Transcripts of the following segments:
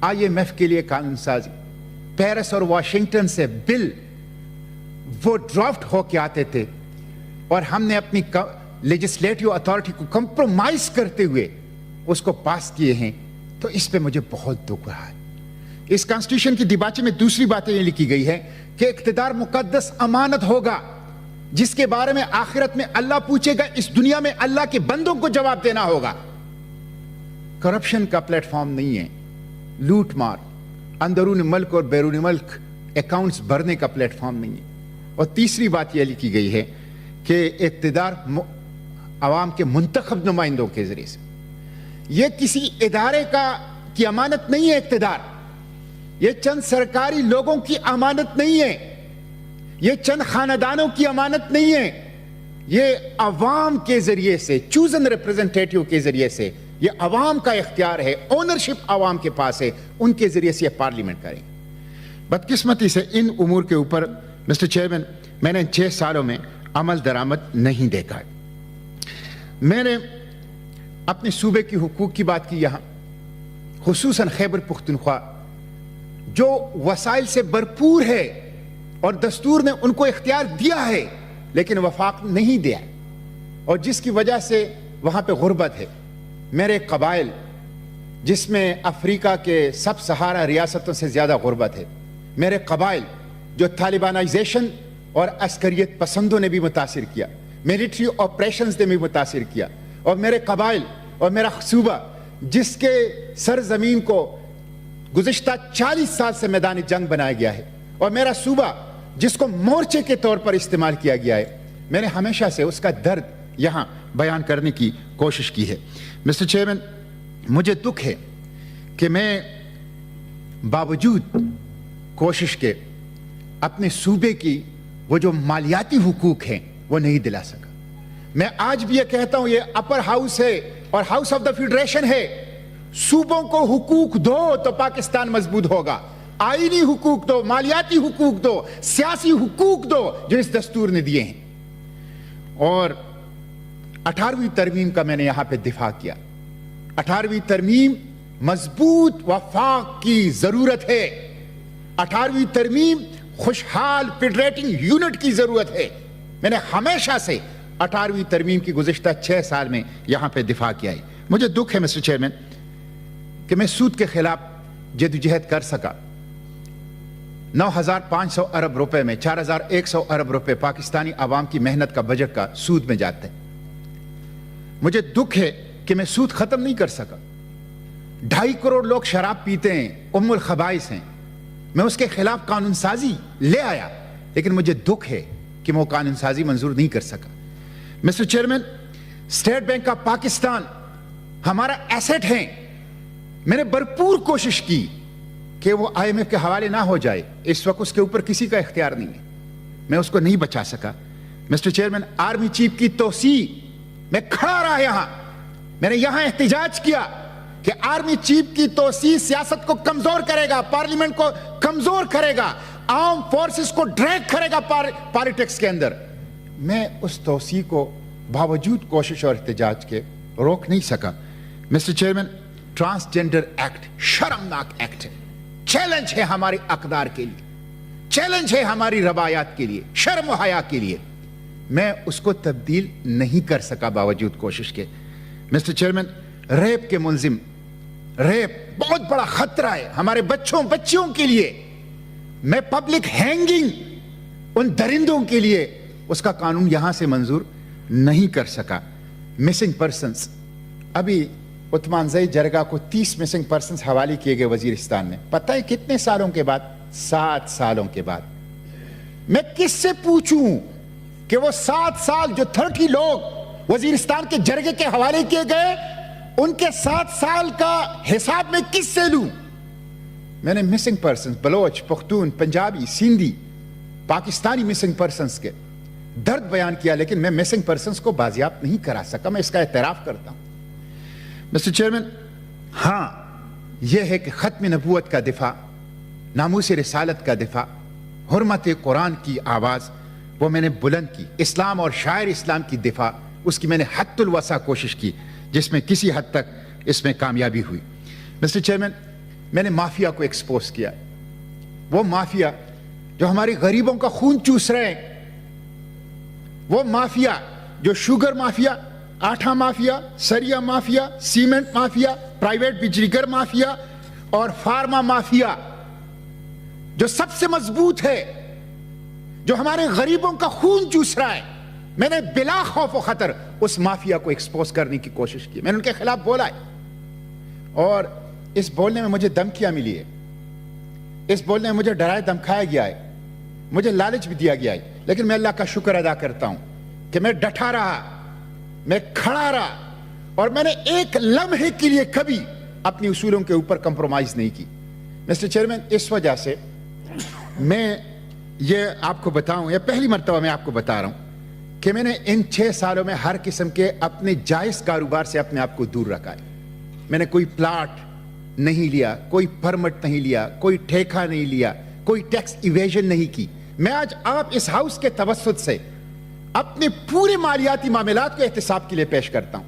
IMF کے لیے قانون سازی، پیرس اور واشنگٹن سے بل وہ ڈرافٹ ہو کے آتے تھے اور ہم نے اپنی لیجسلیٹو اتھارٹی کو کمپرومائز کرتے ہوئے اس کو پاس کیے ہیں، تو اس پہ مجھے بہت دکھ رہا ہے۔ اس کانسٹیٹیوشن کی دیباچے میں دوسری بات یہ لکھی گئی ہے کہ اقتدار مقدس امانت ہوگا جس کے بارے میں آخرت میں اللہ پوچھے گا، اس دنیا میں اللہ کے بندوں کو جواب دینا ہوگا۔ کرپشن کا پلیٹ فارم نہیں ہے، لوٹ مار، اندرون ملک اور بیرون ملک اکاؤنٹس بھرنے کا پلیٹ فارم نہیں ہے۔ اور تیسری بات یہ لکھی گئی ہے کہ اقتدار عوام کے منتخب نمائندوں کے ذریعے سے، یہ کسی ادارے کی امانت نہیں ہے، اقتدار یہ چند سرکاری لوگوں کی امانت نہیں ہے، یہ چند خاندانوں کی امانت نہیں ہے، یہ عوام کے ذریعے سے، چوزن ریپرزنٹیٹیو کے ذریعے سے، یہ عوام کا اختیار ہے، اونرشپ عوام کے پاس ہے، ان کے ذریعے سے یہ پارلیمنٹ کریں۔ بدقسمتی سے ان امور کے اوپر مسٹر چیئرمین میں نے 6 سالوں میں عمل درآمد نہیں دیکھا ہے۔ میں نے اپنے صوبے کی حقوق کی بات کی یہاں، خصوصاً خیبر پختونخوا جو وسائل سے بھرپور ہے اور دستور نے ان کو اختیار دیا ہے لیکن وفاق نہیں دیا، اور جس کی وجہ سے وہاں پہ غربت ہے۔ میرے قبائل جس میں افریقہ کے سب سہارا ریاستوں سے زیادہ غربت ہے، میرے قبائل جو طالبانائزیشن اور عسکریت پسندوں نے بھی متاثر کیا، ملٹری آپریشنز نے بھی متاثر کیا، اور میرے قبائل اور میرا صوبہ جس کے سرزمین کو گزشتہ 40 سال سے میدان جنگ بنایا گیا ہے، اور میرا صوبہ جس کو مورچے کے طور پر استعمال کیا گیا ہے، میں نے ہمیشہ سے اس کا درد یہاں بیان کرنے کی کوشش کی ہے۔ مسٹر چیئرمین، مجھے دکھ ہے کہ میں باوجود کوشش کے اپنے صوبے کی وہ جو مالیاتی حقوق ہیں وہ نہیں دلا سکا۔ میں آج بھی یہ کہتا ہوں، یہ اپر ہاؤس ہے اور ہاؤس آف دا فیڈریشن ہے، صوبوں کو حقوق دو تو پاکستان مضبوط ہوگا، آئینی حقوق دو، مالیاتی حقوق دو، سیاسی حقوق دو جو اس دستور نے دیے ہیں۔ اور 18ویں ترمیم کا میں نے یہاں پہ دفاع کیا۔ 18ویں ترمیم مضبوط وفاق کی ضرورت ہے، 18ویں ترمیم خوشحال فیڈریٹنگ یونٹ کی ضرورت ہے۔ میں نے ہمیشہ سے 18ویں ترمیم کی گزشتہ 6 سال میں یہاں پہ دفاع کیا ہے۔ مجھے دکھ ہے مسٹر چیئرمین کہ میں سود کے خلاف جدوجہد کر سکا۔ 9,500 ارب روپے میں 4,100 ارب روپے پاکستانی عوام کی محنت کا بجٹ کا سود میں جاتے ہیں۔ مجھے دکھ ہے کہ میں سود ختم نہیں کر سکا۔ 2.5 کروڑ لوگ شراب پیتے ہیں، ام الخبائث ہیں، میں اس کے خلاف قانون سازی لے آیا، لیکن مجھے دکھ ہے کہ میں وہ قانون سازی منظور نہیں کر سکا۔ Mister chairman, State Bank of Pakistan ہمارا ایسٹ ہے، میں نے بھرپور کوشش کی کہ وہ IMF کے حوالے نہ ہو جائے، اس وقت اس کے اوپر کسی کا اختیار نہیں ہے، میں اس کو نہیں بچا سکا۔ مسٹر چیئرمین، آرمی چیف کی توسیع میں کھڑا رہا یہاں، میں نے یہاں احتجاج کیا کہ آرمی چیف کی توسیع سیاست کو کمزور کرے گا، پارلیمنٹ کو کمزور کرے گا، عام فورسز کو ڈریگ کرے گا پالیٹکس کے اندر۔ میں اس توسیع کو باوجود کوشش اور احتجاج کے روک نہیں سکا۔ مسٹر چیئرمین، ٹرانسجنڈر ایکٹ شرمناک ایکٹ ہے، چیلنج ہے ہماری اقدار کے لیے، چیلنج ہے ہماری روایات کے لیے، شرم و حیا کے لیے۔ میں اس کو تبدیل نہیں کر سکا باوجود کوشش کے۔ مسٹر چیئرمین، ریپ کے ملزم، ریپ بہت بڑا خطرہ ہے ہمارے بچوں کے لیے۔ میں پبلک ہینگنگ ان درندوں کے لیے اس کا قانون یہاں سے منظور نہیں کر سکا۔ مسنگ پرسنز، ابھی عثمان زئی جرگہ کو 30 مسنگ پرسنز حوالے کیے گئے وزیرستان میں، پتہ ہے کتنے سالوں کے بعد؟ 7 سالوں کے بعد۔ میں کس سے پوچھوں کہ وہ 7 سال جو 30 لوگ وزیرستان کے جرگے کے حوالے کیے گئے، ان کے 7 سال کا حساب میں کس سے لوں؟ میں نے missing persons, Baloch, Pakhtun, Punjabi, Sindhi, Pakistani missing persons کے درد بیان کیا، لیکن میں مسنگ پرسنز کو بازیاب نہیں کرا سکا، میں اس کا اعتراف کرتا ہوں۔ مسٹر چیئرمین، ہاں یہ ہے کہ ختم نبوت کا دفاع، ناموس رسالت کا دفاع، حرمت قرآن کی آواز وہ میں نے بلند کی، اسلام اور شاعر اسلام کی دفاع، اس کی میں نے حد الوسع کوشش کی، جس میں کسی حد تک اس میں کامیابی ہوئی۔ مسٹر چیئرمین، मैंने माफिया को एक्सपोज किया, वो माफिया जो हमारे गरीबों का खून चूस रहे हैं, वो माफिया जो शुगर माफिया, आटा माफिया, सरिया माफिया, सीमेंट माफिया, प्राइवेट बिजलीघर माफिया और फार्मा माफिया जो सबसे मजबूत है, जो हमारे गरीबों का खून चूस रहा है, मैंने बिला खौफ व खतर उस माफिया को एक्सपोज करने की कोशिश की। मैंने उनके खिलाफ बोला है और इस बोलने में मुझे धमकियां मिली है, इस बोलने में मुझे डराया धमकाया गया है, मुझे लालच भी दिया गया है, लेकिन मैं अल्लाह का शुक्र अदा करता हूं कि मैं डटा रहा, मैं खड़ा रहा और मैंने एक लम्हे के लिए कभी अपनी उसूलों के ऊपर कंप्रोमाइज नहीं की। मिस्टर चेयरमैन, इस वजह से मैं ये आपको बताऊं, ये पहली मर्तबा मैं आपको बता रहा हूं कि मैंने इन 6 सालों में हर किस्म के अपने जायज कारोबार से अपने आप को दूर रखा है। मैंने कोई प्लाट नहीं लिया, कोई परमिट नहीं लिया, कोई ठेका नहीं लिया, कोई टैक्स इवेजन नहीं की। मैं आज आप इस हाउस के तवस्सुत से अपने पूरे मालियाती मामलात को एहतिसाब के लिए पेश करता हूं।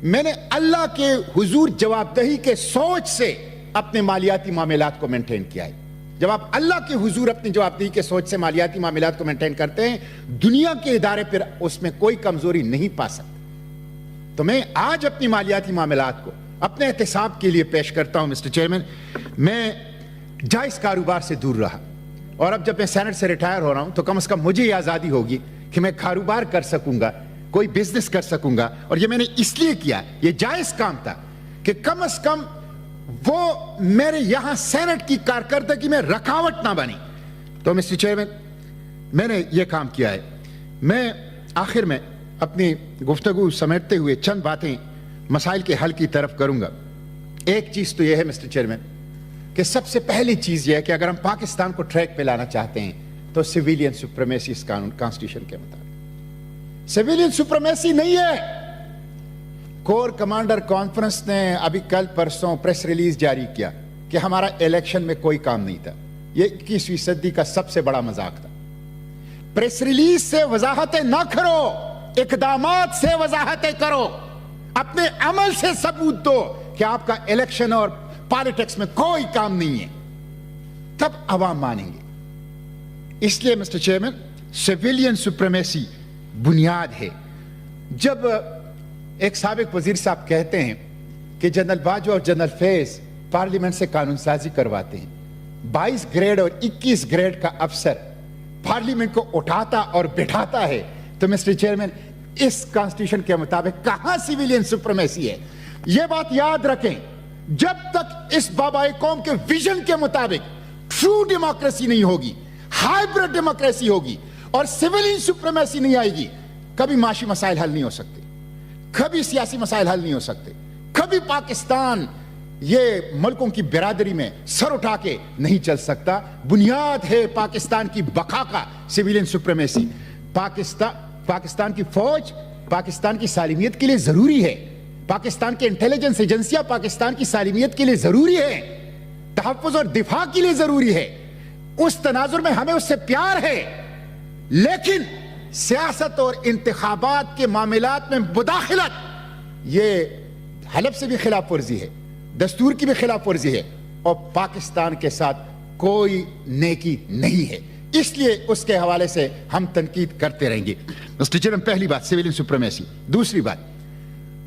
मैंने अल्लाह के हुजूर जवाबदेही के सोच से अपने मालियाती मामलात को मेंटेन किया है। जब आप अल्लाह के हुजूर अपनी जवाबदेही के सोच से मालियाती मामलात को मेंटेन करते हैं, दुनिया के इदारे पर उसमें कोई कमजोरी नहीं पा सकते। तो मैं आज अपनी मालियाती मामलात को अपने एहतिसाब के लिए पेश करता हूं। मिस्टर चेयरमैन, मैं जायज कारोबार से दूर रहा और अब जब मैं सेनेट से रिटायर हो रहा हूं तो कम से कम मुझे ये आजादी होगी कि मैं कारोबार कर सकूंगा, कोई बिजनेस कर सकूंगा। और ये मैंने इसलिए किया, ये जायज काम था कि कम से कम वो मेरे यहां सेनेट की कारकर्दगी में रुकावट ना बनी। तो मिस्टर चेयरमैन, मैंने ये काम किया है। मैं आखिर में अपनी गुफ्तगू समेटते हुए चंद बातें मसाइल के हल की तरफ करूंगा। एक चीज तो यह है मिस्टर चेयरमैन कि सबसे पहली चीज यह है कि अगर हम पाकिस्तान को ट्रैक पे लाना चाहते हैं तो सिविलियन सुप्रीमेसी इस कानून कॉन्स्टिट्यूशन के मुताबिक सिविलियन सुप्रीमेसी नहीं है। कोर कमांडर कॉन्फ्रेंस ने अभी कल परसों प्रेस रिलीज जारी किया कि हमारा इलेक्शन में कोई काम नहीं था। यह 21वीं सदी का सबसे बड़ा मजाक था। प्रेस रिलीज से वजाहतें ना करो, इकदामात से वजाहतें करो, अपने अमल से सबूत दो कि आपका इलेक्शन और पॉलिटिक्स में कोई काम नहीं है, तब अवाम मानेंगे। इसलिए मिस्टर चेयरमैन, सिविलियन सुप्रीमेसी बुनियाद है। जब एक साबिक वजीर साहब कहते हैं कि जनरल बाजवा और जनरल फैज पार्लियामेंट से कानून साजी करवाते हैं, 22 ग्रेड और 21 ग्रेड का अफसर पार्लियामेंट को उठाता और बिठाता है, तो मिस्टर चेयरमैन इस कॉन्स्टिट्यूशन के मुताबिक कहां सिविलियन सुप्रीमेसी है? यह बात याद रखें, जब तक इस बाबाए कौम के विजन के मुताबिक ट्रू डेमोक्रेसी नहीं होगी, हाइब्रिड डेमोक्रेसी होगी और सिविलियन सुप्रीमेसी नहीं आएगी, कभी माशी मसाइल हल नहीं हो सकते, कभी सियासी मसाइल हल नहीं हो सकते, कभी पाकिस्तान ये मुल्कों की बिरादरी में सर उठा के नहीं चल सकता। बुनियाद है पाकिस्तान की बका का सिविलियन सुप्रीमेसी। पाकिस्तान की फौज पाकिस्तान की सालिमियत के लिए जरूरी है, पाकिस्तान के इंटेलिजेंस एजेंसियां पाकिस्तान की सालिमियत के लिए जरूरी है, तहफ्फुज़ और दिफा के लिए जरूरी है। उस तनाजुर में हमें उससे प्यार है, लेकिन सियासत और इंतखाबात के मामलात में मुदाखलत ये हलफ से भी खिलाफ वर्जी है, दस्तूर की भी खिलाफ वर्जी है और पाकिस्तान के साथ कोई नेकी नहीं है। इसलिए उसके हवाले से हम तनकीद करते रहेंगे। मिस्टर चेयरमैन, पहली बात सिविलियन सुप्रीमेसी। दूसरी बात,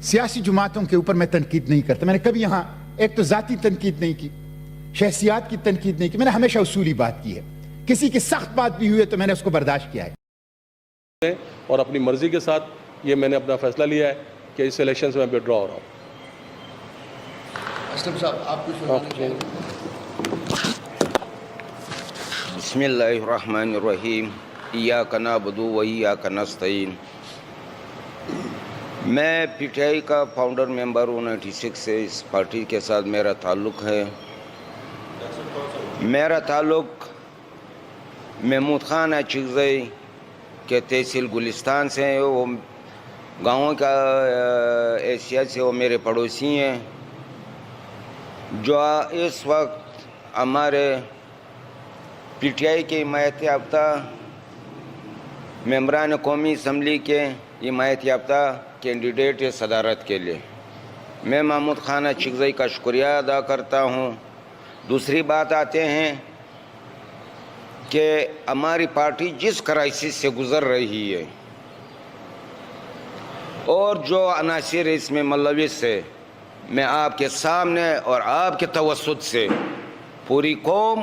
सियासी जुमातों के ऊपर मैं तनकीद नहीं करता। मैंने कभी यहां एक तो जाती तनकीद नहीं की, शख्सियात की तनकीद नहीं की, मैंने हमेशा उसूली बात की है। किसी की सख्त बात भी हुई है तो मैंने उसको बर्दाश्त किया है और अपनी मर्जी के साथ ये मैंने अपना फैसला लिया है कि इस इलेक्शन से मैं विड्रॉ हो रहा हूँ। असलम साहब, आप कुछ बिस्मिल्लाहिर्रहमानिर्रहीम, इय्याका नअबुदु व इय्याका नस्तईन। मैं पीटीआई का फाउंडर मेंबर हूँ 96 से। इस पार्टी के साथ मेरा ताल्लुक़ है। मेरा ताल्लुक़ महमूद खान अचिज़ई के तहसील गुलिस्तान से है। वो गाँव का हैसियत से वो मेरे पड़ोसी हैं, जो इस वक्त हमारे पीटीआई के हिमायत याफ्ता मेंबरान कौमी असम्बली के हिमायत याफ्ता कैंडिडेट है सदारत के लिए। میں محمود خان اچکزئی کا شکریہ ادا کرتا ہوں. دوسری بات آتے ہیں کہ ہماری پارٹی جس کرائسس سے گزر رہی ہے اور جو عناصر اس میں ملوث ہے، میں آپ کے سامنے اور آپ کے توسط سے پوری قوم